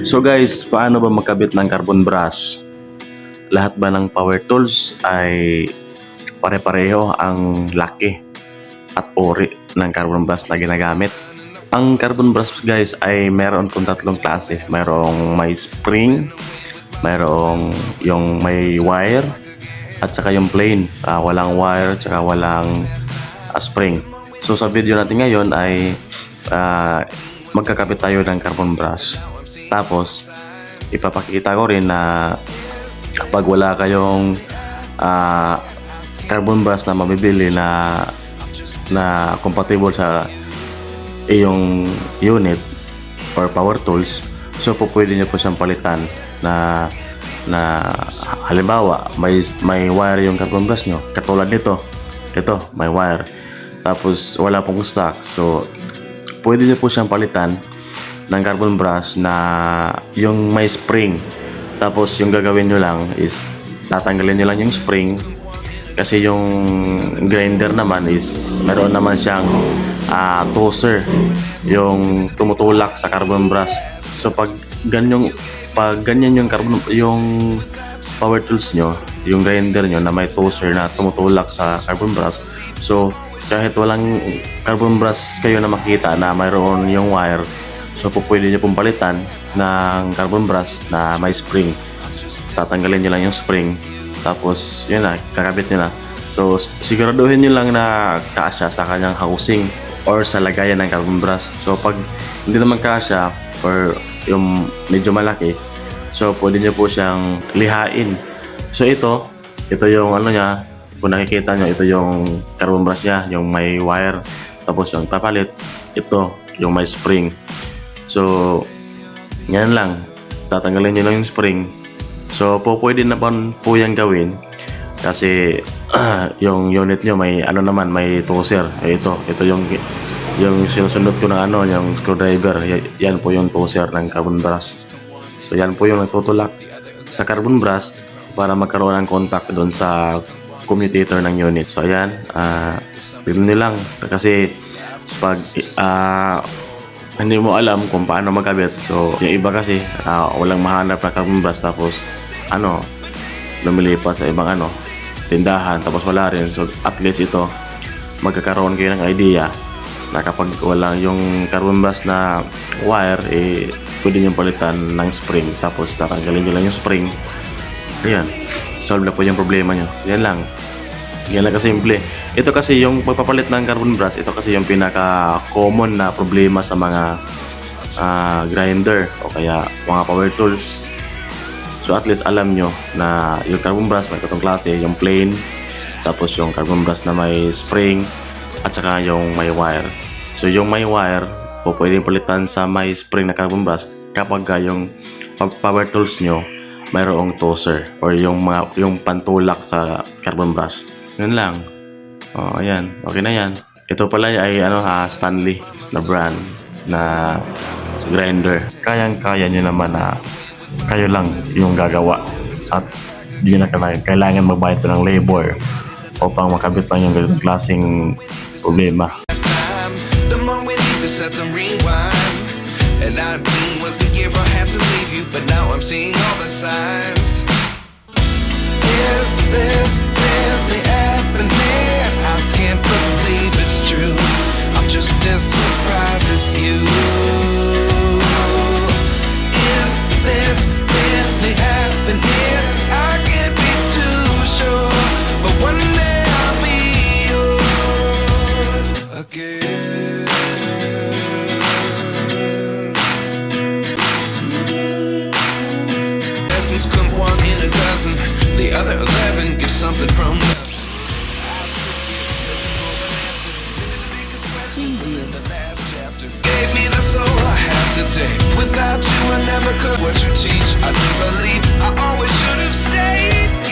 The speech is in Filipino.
So guys, paano ba magkabit ng carbon brush? Lahat ba ng power tools ay pare-pareho ang laki at ori ng carbon brush na ginagamit? Ang carbon brush guys ay meron kung tatlong klase. Mayroong may spring, mayroong yung may wire, at saka yung plain, walang wire, tsaka walang spring. So sa video natin ngayon ay magkakabit tayo ng carbon brush. Tapos ipapakita ko rin na kapag wala kayong carbon brush na mabibili na compatible sa iyong unit or power tools, so po pwede nyo po siyang palitan na halimbawa may wire yung carbon brush nyo, katulad nito, ito may wire, tapos wala pong stock, so pwede nyo po siyang palitan ng carbon brush na yung may spring. Tapos yung gagawin nyo lang is tatanggalin nyo lang yung spring, kasi yung grinder naman is meron naman siyang toaster yung tumutulak sa carbon brush. So pag ganyan yung power tools nyo, yung grinder nyo na may toaster na tumutulak sa carbon brush, so kahit walang carbon brush kayo na makita na mayroon yung wire, so pwede nyo pong palitan ng carbon brush na may spring. Tatanggalin nyo lang yung spring, tapos yun na, kakabit nyo na. So siguraduhin nyo lang na kasya sa kanyang housing or sa lagayan ng carbon brush. So pag hindi naman kasya or yung medyo malaki, so pwede nyo po siyang lihain. So ito yung ano niya, kung nakikita nyo, ito yung carbon brush niya, yung may wire. Tapos yung papalit, ito yung may spring. So yan lang, tatanggalin nyo lang yung spring. So pwede na po yan gawin, kasi yung unit nyo may ano naman, may toaster. Ito yung sinusunod ko ng yung screwdriver. Yan po yung toaster ng carbon brush. So yan po yung nagtutulak sa carbon brush para magkaroon ng contact doon sa commutator ng unit. So ayan, bigyan nyo lang, kasi pag hindi mo alam kung paano magkabit, so yung iba kasi walang mahanap na carbon brush, tapos lumilipat sa ibang tindahan, tapos wala rin. So at least ito, magkakaroon kayo ng idea na kapag walang yung carbon brush na wire, pwede nyo palitan ng spring, tapos tatanggalin nyo lang yung spring. Ayan, solve na po yung problema nyo. Yan lang kasimple. Ito kasi yung pagpapalit ng carbon brush, ito kasi yung pinaka common na problema sa mga grinder o kaya mga power tools. So at least alam nyo na yung carbon brush may itong klase, yung plain, tapos yung carbon brush na may spring, at saka yung may wire. So yung may wire po pwedeng palitan sa may spring na carbon brush kapag yung power tools nyo mayroong toaster or yung pantulak sa carbon brush. Yun lang. Ayan, okay na yan. Ito pala ay Stanley na brand na grinder. Kayang-kaya nyo naman na kayo lang yung gagawa, at di na kailangan magbayad ng labor upang makabit pa yung ganitong klaseng problema. And 19 was the year I had to leave you, but now I'm seeing all the signs. Is this really happening? I can't believe it's true. I'm just as surprised as you. Is this really happening? I can't be too sure, but one day I'll be yours again. Lessons come one in a dozen, the other 11 get something from them. Gave me the soul I have today. Without you I never could. What you teach, I do believe I always should have stayed.